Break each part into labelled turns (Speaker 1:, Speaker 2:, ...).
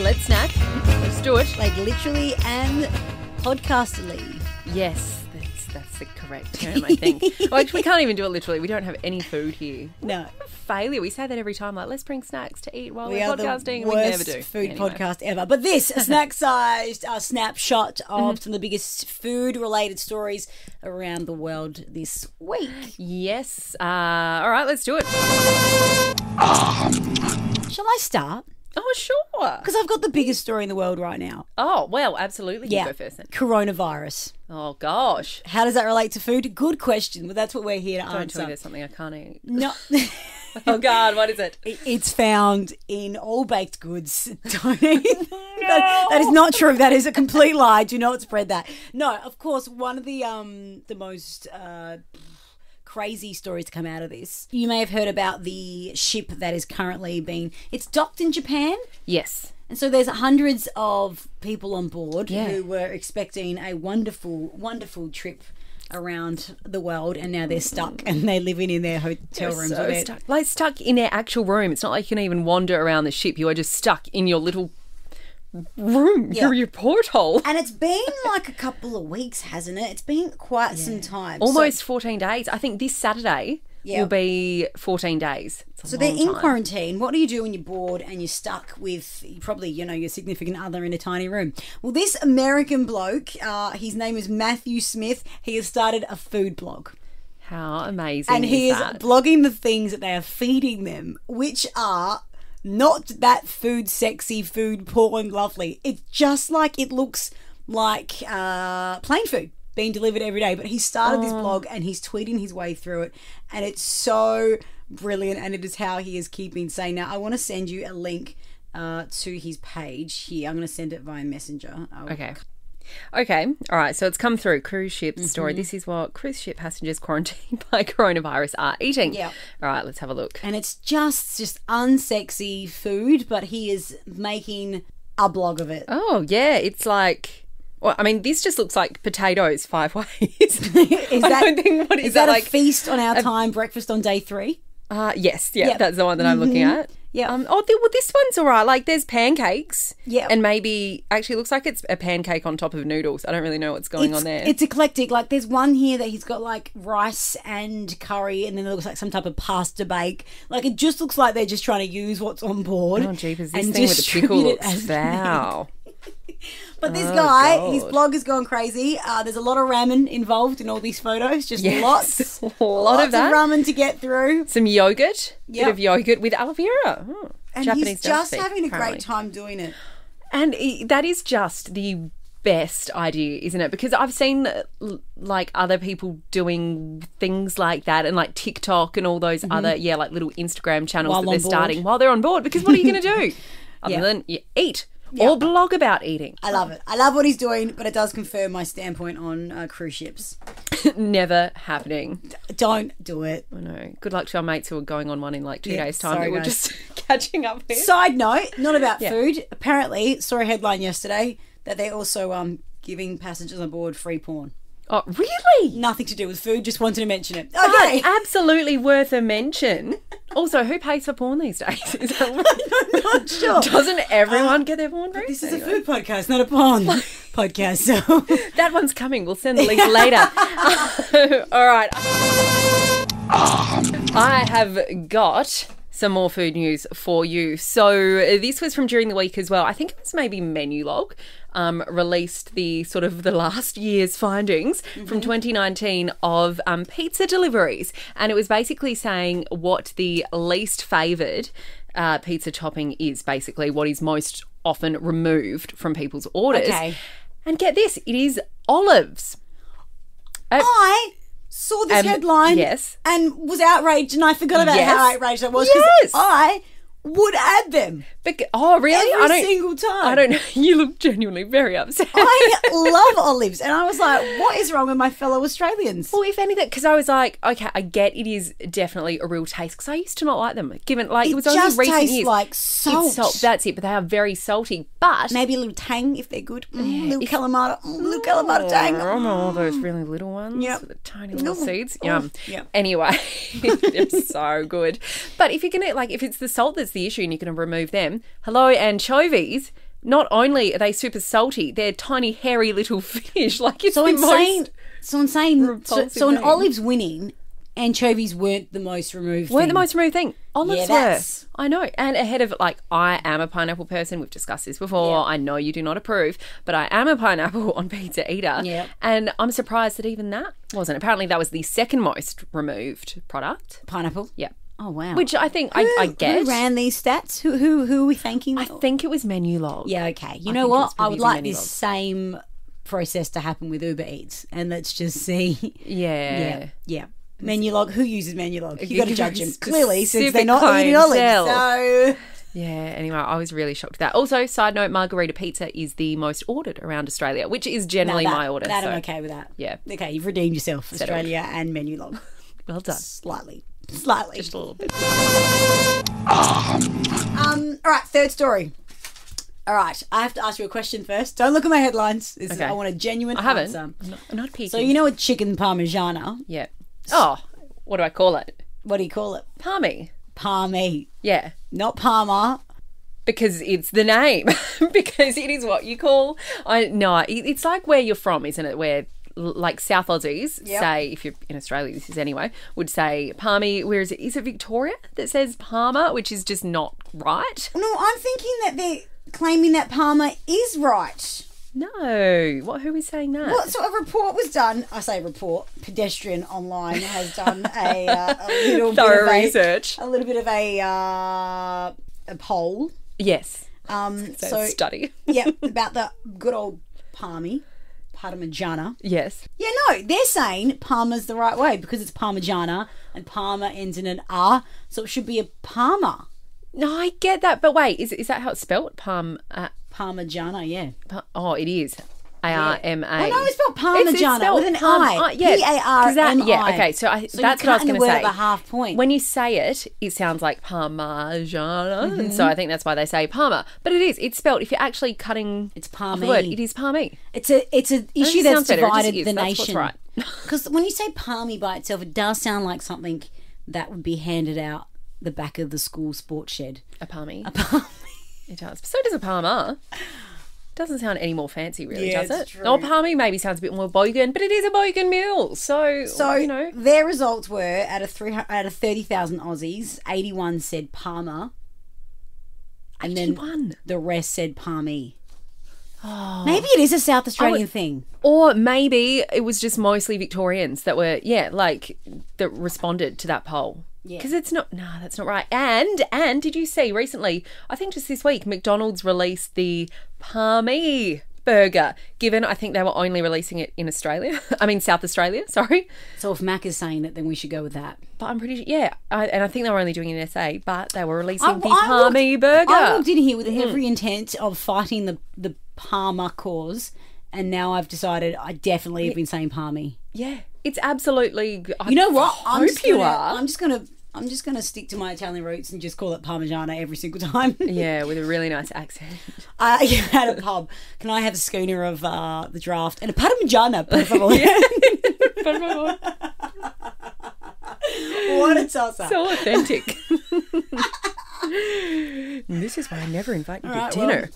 Speaker 1: let's snack. Let's do it.
Speaker 2: Like literally and podcastily.
Speaker 1: Yes, that's the correct term, I think. Well, we can't even do it literally. We don't have any food here.
Speaker 2: No.
Speaker 1: Failure. We say that every time, like, let's bring snacks to eat while
Speaker 2: We
Speaker 1: we're
Speaker 2: are
Speaker 1: podcasting.
Speaker 2: the
Speaker 1: We never
Speaker 2: worst
Speaker 1: do.
Speaker 2: food
Speaker 1: Anyway.
Speaker 2: podcast ever. But this, a snack-sized snapshot of some of the biggest food-related stories around the world this week.
Speaker 1: Yes. All right, let's do it.
Speaker 2: Shall I start?
Speaker 1: Oh, sure.
Speaker 2: Because I've got the biggest story in the world right now.
Speaker 1: Oh, well, absolutely. You go first then.
Speaker 2: Coronavirus.
Speaker 1: Oh, gosh.
Speaker 2: How does that relate to food? Good question, but that's what we're here to
Speaker 1: Don't tell
Speaker 2: answer.
Speaker 1: me there's something I can't eat.
Speaker 2: No.
Speaker 1: Oh, God, what is it?
Speaker 2: It's found in all baked goods. Don't eat. That is not true. That is a complete lie. Do not spread that. No, of course, one of the most crazy stories to come out of this. You may have heard about the ship that is currently it's docked in Japan.
Speaker 1: Yes.
Speaker 2: And so there's hundreds of people on board
Speaker 1: Yeah.
Speaker 2: who were expecting a wonderful, wonderful trip around the world, and now they're stuck and they're living in their hotel rooms.
Speaker 1: So
Speaker 2: or their-
Speaker 1: stuck. Like stuck in their actual room. It's not like you can even wander around the ship. You are just stuck in your little room, your porthole.
Speaker 2: And it's been like a couple of weeks, hasn't it? It's been quite some time.
Speaker 1: Almost 14 days. I think this Saturday will be 14 days. It's a
Speaker 2: So they're
Speaker 1: long
Speaker 2: in
Speaker 1: time.
Speaker 2: quarantine. What do you do when you're bored and you're stuck with probably, your significant other in a tiny room? Well, this American bloke, his name is Matthew Smith. He has started a food blog.
Speaker 1: How amazing
Speaker 2: And he is
Speaker 1: that?
Speaker 2: blogging the things that they are feeding them, which are not that food sexy, food porn lovely. It's just like it looks like plain food being delivered every day. But he started this blog and he's tweeting his way through it, and it's so brilliant, and it is how he is keeping sane. Now, I want to send you a link to his page here. I'm going to send it via Messenger.
Speaker 1: Okay. All right. So it's come through. Cruise ship story. This is what cruise ship passengers quarantined by coronavirus are eating.
Speaker 2: Yeah.
Speaker 1: All right. Let's have a look.
Speaker 2: And it's just unsexy food, but he is making a blog of it.
Speaker 1: Oh, yeah. It's like... Well, I mean, this just looks like potatoes 5 ways.
Speaker 2: Is that a feast on our time, breakfast on day 3?
Speaker 1: Yes, that's the one that I'm looking at.
Speaker 2: Yeah.
Speaker 1: This one's all right. Like, there's pancakes.
Speaker 2: Yeah.
Speaker 1: And maybe, actually, it looks like it's a pancake on top of noodles. I don't really know what's going on there.
Speaker 2: It's eclectic. Like, there's one here that he's got, like, rice and curry, and then it looks like some type of pasta bake. Like, it just looks like they're just trying to use what's on board.
Speaker 1: Oh, jeepers, this
Speaker 2: and
Speaker 1: thing with the pickle
Speaker 2: distribute it
Speaker 1: looks
Speaker 2: as
Speaker 1: foul.
Speaker 2: But this guy,
Speaker 1: God.
Speaker 2: his blog has gone crazy. There's a lot of ramen involved in all these photos. Just
Speaker 1: Yes,
Speaker 2: lots.
Speaker 1: a lot of that.
Speaker 2: Ramen to get through.
Speaker 1: Some yogurt.
Speaker 2: Yep.
Speaker 1: Bit of yogurt with aloe vera. Oh,
Speaker 2: And
Speaker 1: Japanese
Speaker 2: he's just
Speaker 1: recipe,
Speaker 2: having a
Speaker 1: apparently.
Speaker 2: great time doing it.
Speaker 1: And that is just the best idea, isn't it? Because I've seen like other people doing things like that, and like TikTok and all those other like little Instagram channels
Speaker 2: While
Speaker 1: that
Speaker 2: on
Speaker 1: they're
Speaker 2: board.
Speaker 1: starting while they're on board. Because what are you going to do other than you eat or blog about eating?
Speaker 2: I love it. I love what he's doing, but it does confirm my standpoint on cruise ships.
Speaker 1: Never happening.
Speaker 2: Don't do it.
Speaker 1: I know. Good luck to our mates who are going on one in like 2
Speaker 2: Yeah,
Speaker 1: days' time
Speaker 2: sorry,
Speaker 1: that we're
Speaker 2: guys.
Speaker 1: just catching up with.
Speaker 2: Side note, not about food. Apparently, saw a headline yesterday that they're also giving passengers on board free porn.
Speaker 1: Oh, really?
Speaker 2: Nothing to do with food, just wanted to mention it.
Speaker 1: But
Speaker 2: Okay.
Speaker 1: absolutely worth a mention. Also, who pays for porn these days? Is that
Speaker 2: I'm not sure.
Speaker 1: Doesn't everyone get their porn free?
Speaker 2: This is a food podcast, not a porn podcast. So
Speaker 1: That one's coming. We'll send the link later. All right. I have got some more food news for you. So this was from during the week as well. I think it was maybe Menulog released the sort of the last year's findings from 2019 of pizza deliveries. And it was basically saying what the least favoured pizza topping is, basically what is most often removed from people's orders.
Speaker 2: Okay.
Speaker 1: And get this, it is olives.
Speaker 2: I saw this headline
Speaker 1: yes.
Speaker 2: and was outraged, and I forgot about
Speaker 1: Yes.
Speaker 2: how outraged I was because
Speaker 1: Yes.
Speaker 2: I would add them
Speaker 1: Oh, really?
Speaker 2: every single time.
Speaker 1: I don't know. You look genuinely very upset.
Speaker 2: I love olives, and I was like, what is wrong with my fellow Australians?
Speaker 1: Well, if anything, because I was like, okay, I get it is definitely a real taste, because I used to not like them. Given like it was only
Speaker 2: just
Speaker 1: recent
Speaker 2: tastes
Speaker 1: years.
Speaker 2: like
Speaker 1: It's
Speaker 2: salt.
Speaker 1: That's it. But they are very salty. But
Speaker 2: Maybe a little tang if they're good. Little calamari, little calamari tang.
Speaker 1: all those really little ones
Speaker 2: Yep.
Speaker 1: with the tiny little
Speaker 2: Ooh.
Speaker 1: seeds.
Speaker 2: Ooh.
Speaker 1: Yum.
Speaker 2: Yep.
Speaker 1: Anyway, they're so good. But if you're gonna if it's the salt that's the issue and you're gonna remove them, hello anchovies. not only are they super salty, they're tiny, hairy little fish. Like it's
Speaker 2: So
Speaker 1: the
Speaker 2: insane.
Speaker 1: most
Speaker 2: So insane.
Speaker 1: repulsive
Speaker 2: So an
Speaker 1: thing.
Speaker 2: olive's winning. Anchovies weren't the most removed
Speaker 1: weren't
Speaker 2: thing.
Speaker 1: the most removed thing. Olives
Speaker 2: Yeah,
Speaker 1: were.
Speaker 2: that's-
Speaker 1: I know. And ahead of, like, I am a pineapple person. We've discussed this before.
Speaker 2: Yeah.
Speaker 1: I know you do not approve, but I am a pineapple on pizza eater.
Speaker 2: Yeah.
Speaker 1: And I'm surprised that even that wasn't. Apparently that was the second most removed product.
Speaker 2: Pineapple?
Speaker 1: Yeah.
Speaker 2: Oh, wow.
Speaker 1: Which I think I get.
Speaker 2: Who ran these stats? Who are we thanking?
Speaker 1: I think it was Menu Log.
Speaker 2: Yeah, okay. You
Speaker 1: I
Speaker 2: know
Speaker 1: think it
Speaker 2: what?
Speaker 1: was
Speaker 2: I would
Speaker 1: using
Speaker 2: like
Speaker 1: Menu
Speaker 2: this
Speaker 1: Log.
Speaker 2: same process to happen with Uber Eats. And let's just see.
Speaker 1: Yeah.
Speaker 2: Yeah. Menu log. Who uses menu log? You got to judge them.
Speaker 1: Specific
Speaker 2: Clearly, since they're not eating
Speaker 1: clientele.
Speaker 2: olives. So
Speaker 1: Yeah, anyway, I was really shocked at that. Also, side note, margarita pizza is the most ordered around Australia, which is generally my order.
Speaker 2: That
Speaker 1: so,
Speaker 2: I'm okay with that.
Speaker 1: Yeah.
Speaker 2: Okay, you've redeemed yourself, Australia and menu log.
Speaker 1: well done.
Speaker 2: Slightly.
Speaker 1: Just a little bit.
Speaker 2: All right, third story. All right, I have to ask you a question first. Don't look at my headlines.
Speaker 1: Okay.
Speaker 2: I want a genuine
Speaker 1: I haven't.
Speaker 2: answer.
Speaker 1: I'm not picky.
Speaker 2: So you know a chicken parmigiana?
Speaker 1: Yeah. Oh, what do I call it?
Speaker 2: What do you call it?
Speaker 1: Parmi.
Speaker 2: Parmi.
Speaker 1: Yeah.
Speaker 2: Not Parma.
Speaker 1: Because it's the name. Because it is what you call. It's like where you're from, isn't it? Where like South Aussies
Speaker 2: Yep.
Speaker 1: say, if you're in Australia, this is anyway, would say Parmi. Whereas is it Victoria that says Parma, which is just not right?
Speaker 2: No, I'm thinking that they're claiming that Parma is right.
Speaker 1: No. Who is saying that?
Speaker 2: Well, so a report was done. I say report. Pedestrian Online has done a little
Speaker 1: Thorough
Speaker 2: bit of
Speaker 1: research.
Speaker 2: a little bit of a poll.
Speaker 1: Yes.
Speaker 2: So
Speaker 1: Study.
Speaker 2: yeah, about the good old Parmigiana.
Speaker 1: Yes.
Speaker 2: Yeah, no, they're saying Parma's the right way because it's Parmigiana and Parma ends in an R, so it should be a Parma.
Speaker 1: No, I get that, but wait, is that how it's spelled?
Speaker 2: Parmigiana, yeah.
Speaker 1: Oh, it is. ARMA.
Speaker 2: Well, no, it's spelled Parmigiana
Speaker 1: spelled
Speaker 2: with an I.
Speaker 1: Yeah, 'cause
Speaker 2: P-A-R-M-I.
Speaker 1: yeah, okay, so that's what I was going to say.
Speaker 2: A half point.
Speaker 1: When you say it, it sounds like Parmigiana, and
Speaker 2: Mm-hmm.
Speaker 1: so I think that's why they say Parma. But it is. It's spelled. If you're actually cutting
Speaker 2: It's
Speaker 1: the
Speaker 2: Parmi.
Speaker 1: word, it is Parmi.
Speaker 2: It's an issue
Speaker 1: it
Speaker 2: that's
Speaker 1: sounds better. It just
Speaker 2: divided
Speaker 1: is.
Speaker 2: the
Speaker 1: That's what's
Speaker 2: nation.
Speaker 1: right.
Speaker 2: Because when you say Parmi by itself, it does sound like something that would be handed out the back of the school sports shed.
Speaker 1: A Parmi.
Speaker 2: A Parmi.
Speaker 1: It does. So does a Parma. Doesn't sound any more fancy, really,
Speaker 2: Yeah,
Speaker 1: does
Speaker 2: it's
Speaker 1: it?
Speaker 2: true.
Speaker 1: Oh, Parmi maybe sounds a bit more bogan, but it is a bogan meal. So you know.
Speaker 2: their results were out of 30,000 Aussies, 81 said Parma, and then
Speaker 1: 81.
Speaker 2: the rest said Parmi.
Speaker 1: Oh.
Speaker 2: Maybe it is a South Australian thing.
Speaker 1: Or maybe it was just mostly Victorians that were, that responded to that poll.
Speaker 2: Yeah.
Speaker 1: Because it's not, no, that's not right. And did you see recently, I think just this week, McDonald's released the Parmi burger, given I think they were only releasing it in Australia. I mean, South Australia, sorry.
Speaker 2: So if Mac is saying it, then we should go with that.
Speaker 1: But I'm pretty sure, and I think they were only doing it in SA, but they were releasing the
Speaker 2: I
Speaker 1: Parmi burger.
Speaker 2: I looked in here with every intent of fighting the Parma cause, and now I've decided I definitely have been saying Parmi.
Speaker 1: Yeah, it's absolutely.
Speaker 2: You know what?
Speaker 1: I'm
Speaker 2: just gonna stick to my Italian roots and just call it Parmigiana every single time.
Speaker 1: Yeah, with a really nice accent.
Speaker 2: At a pub, can I have a schooner of the draft and a Parmigiana, per favor? What a tosser!
Speaker 1: So authentic. This is why I never invite you to
Speaker 2: right,
Speaker 1: dinner.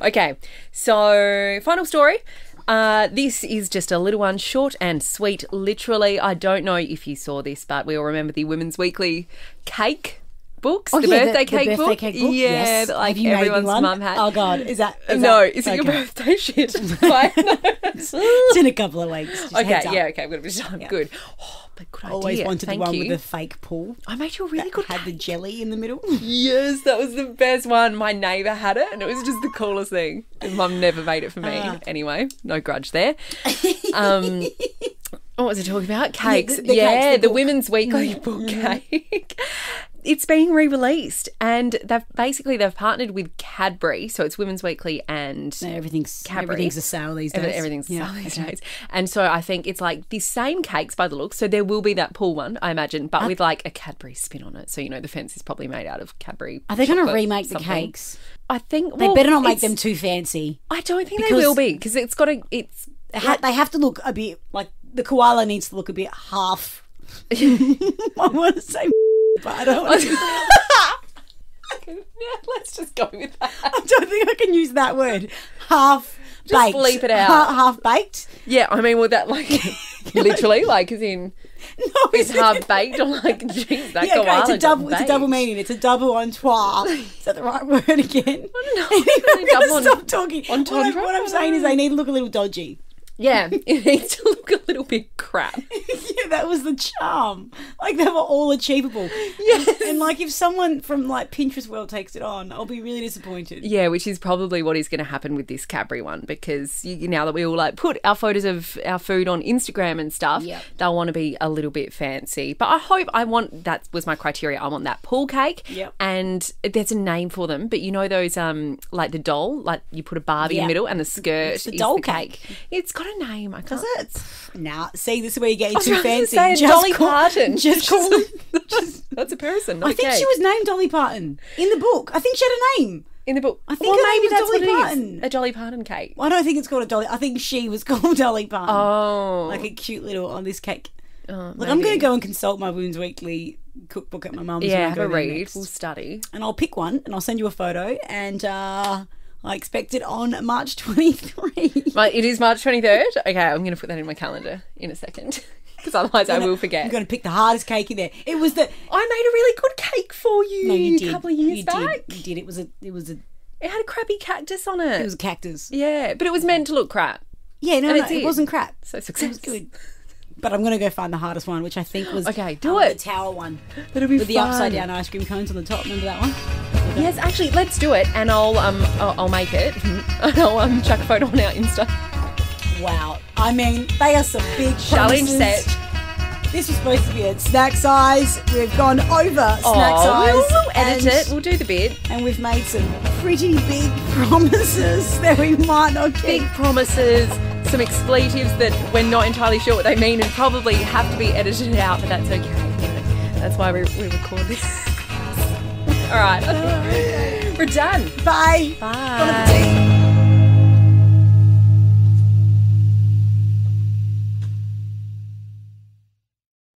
Speaker 1: Okay, so final story. This is just a little one, short and sweet. Literally, I don't know if you saw this, but we all remember the Women's Weekly cake books, the birthday cake book.
Speaker 2: Cake
Speaker 1: Yeah,
Speaker 2: yes.
Speaker 1: that like
Speaker 2: Have you made
Speaker 1: everyone's
Speaker 2: one?
Speaker 1: mum had.
Speaker 2: Oh God, is it
Speaker 1: it your
Speaker 2: okay.
Speaker 1: birthday shit? Like, no.
Speaker 2: It's in a couple of weeks. Just
Speaker 1: Okay,
Speaker 2: heads up.
Speaker 1: yeah, okay, we've got a bit of time. Good. Oh, but good idea.
Speaker 2: Always wanted
Speaker 1: Thank
Speaker 2: the one
Speaker 1: you.
Speaker 2: with the fake pool.
Speaker 1: I made you a really good
Speaker 2: Had the
Speaker 1: cake.
Speaker 2: jelly in the middle.
Speaker 1: Yes, that was the best one. My neighbour had it and it was just the coolest thing. And Mum never made it for me. Anyway, no grudge there. What was I talking about? Cakes.
Speaker 2: the cakes, the book.
Speaker 1: Women's Weekly book cake. It's being re-released and they've partnered with Cadbury. So it's Women's Weekly and
Speaker 2: No, everything's
Speaker 1: Cadbury.
Speaker 2: a sale these days.
Speaker 1: Everything's a sale these days. And so I think it's like the same cakes by the look. So there will be that pool one, I imagine, but with like a Cadbury spin on it. So, the fence is probably made out of Cadbury.
Speaker 2: Are they going to
Speaker 1: chocolate
Speaker 2: remake the
Speaker 1: something.
Speaker 2: cakes?
Speaker 1: I think
Speaker 2: They better not make them too fancy.
Speaker 1: I don't think they
Speaker 2: Because-
Speaker 1: will be because it's got to. It's
Speaker 2: They have to look a bit like the koala needs to look a bit half. I want to say, but I don't want to.
Speaker 1: let's just go with that.
Speaker 2: I don't think I can use that word. Half
Speaker 1: Just
Speaker 2: baked.
Speaker 1: bleep it out.
Speaker 2: Half baked.
Speaker 1: Yeah, I mean, well, that like literally, like, as in,
Speaker 2: No,
Speaker 1: it's half baked or like, geez, that
Speaker 2: yeah, okay,
Speaker 1: koala
Speaker 2: it's a double.
Speaker 1: got
Speaker 2: It's a double
Speaker 1: baked.
Speaker 2: meaning. It's a double entendre. Is that the right word again?
Speaker 1: I don't know.
Speaker 2: I'm
Speaker 1: Double
Speaker 2: gonna stop talking.
Speaker 1: entendre?
Speaker 2: What I'm saying is they need to look a little dodgy.
Speaker 1: Yeah, it needs to look a little bit crap.
Speaker 2: Yeah, that was the charm. Like they were all achievable.
Speaker 1: Yes.
Speaker 2: And like if someone from like Pinterest world takes it on, I'll be really disappointed.
Speaker 1: Yeah, which is probably what is going to happen with this Cadbury one, because now that we all like put our photos of our food on Instagram and stuff,
Speaker 2: Yep.
Speaker 1: they'll want to be a little bit fancy. But that was my criteria. I want that pool cake,
Speaker 2: Yep.
Speaker 1: and there's a name for them. But you know those like the doll, like you put a Barbie in
Speaker 2: Yep.
Speaker 1: the middle and the skirt
Speaker 2: It's the
Speaker 1: is
Speaker 2: doll
Speaker 1: the cake.
Speaker 2: cake.
Speaker 1: It's got a name. I can't.
Speaker 2: Nah, see, this is where you're getting
Speaker 1: I was
Speaker 2: too
Speaker 1: about to
Speaker 2: fancy.
Speaker 1: say Dolly
Speaker 2: call-
Speaker 1: Parton.
Speaker 2: Just call it.
Speaker 1: That's a person. Not
Speaker 2: I
Speaker 1: a
Speaker 2: think
Speaker 1: cake.
Speaker 2: she was named Dolly Parton in the book. I think she had a name.
Speaker 1: in the book.
Speaker 2: I think her name was Dolly Parton.
Speaker 1: A Dolly Parton cake.
Speaker 2: Well, I don't think it's called a Dolly. I think she was called Dolly Parton.
Speaker 1: Oh,
Speaker 2: Like a cute little on this cake.
Speaker 1: oh,
Speaker 2: Look, I'm
Speaker 1: maybe.
Speaker 2: going to go and consult my Wounds Weekly cookbook at my mum's. when I
Speaker 1: Yeah, have
Speaker 2: go
Speaker 1: a
Speaker 2: there
Speaker 1: read.
Speaker 2: next.
Speaker 1: We'll study.
Speaker 2: And I'll pick one and I'll send you a photo and I expect it on March 23.
Speaker 1: It is March 23rd. Okay, I'm going to put that in my calendar in a second, because otherwise I will forget.
Speaker 2: I'm going to pick the hardest cake in there. It was the...
Speaker 1: I made a really good cake for you,
Speaker 2: No, you did.
Speaker 1: a couple of years
Speaker 2: you
Speaker 1: back.
Speaker 2: Did. You did. It was a
Speaker 1: It had a crappy cactus on it.
Speaker 2: it was a cactus.
Speaker 1: Yeah, but it was meant to look crap.
Speaker 2: Yeah, no,
Speaker 1: And
Speaker 2: no,
Speaker 1: it did.
Speaker 2: it wasn't crap.
Speaker 1: So
Speaker 2: It
Speaker 1: success.
Speaker 2: was good. But I'm going to go find the hardest one, which I think was
Speaker 1: Okay, do it.
Speaker 2: the tower one.
Speaker 1: That'll be
Speaker 2: With the
Speaker 1: fun.
Speaker 2: upside down ice cream cones on the top. Remember that one?
Speaker 1: Yes, actually, let's do it, and I'll make it, and I'll chuck a photo on our Insta.
Speaker 2: Wow. I mean, they are some big
Speaker 1: Challenge
Speaker 2: promises.
Speaker 1: set.
Speaker 2: This was supposed to be at snack size. We've gone over snack size.
Speaker 1: We'll edit it. We'll do the bit.
Speaker 2: And we've made some pretty big promises that we might not
Speaker 1: Big
Speaker 2: keep.
Speaker 1: promises, some expletives that we're not entirely sure what they mean and probably have to be edited out, but that's okay. You know, that's why we record this. All right. We're done.
Speaker 2: Bye.
Speaker 1: Bye.
Speaker 2: Bon appetit.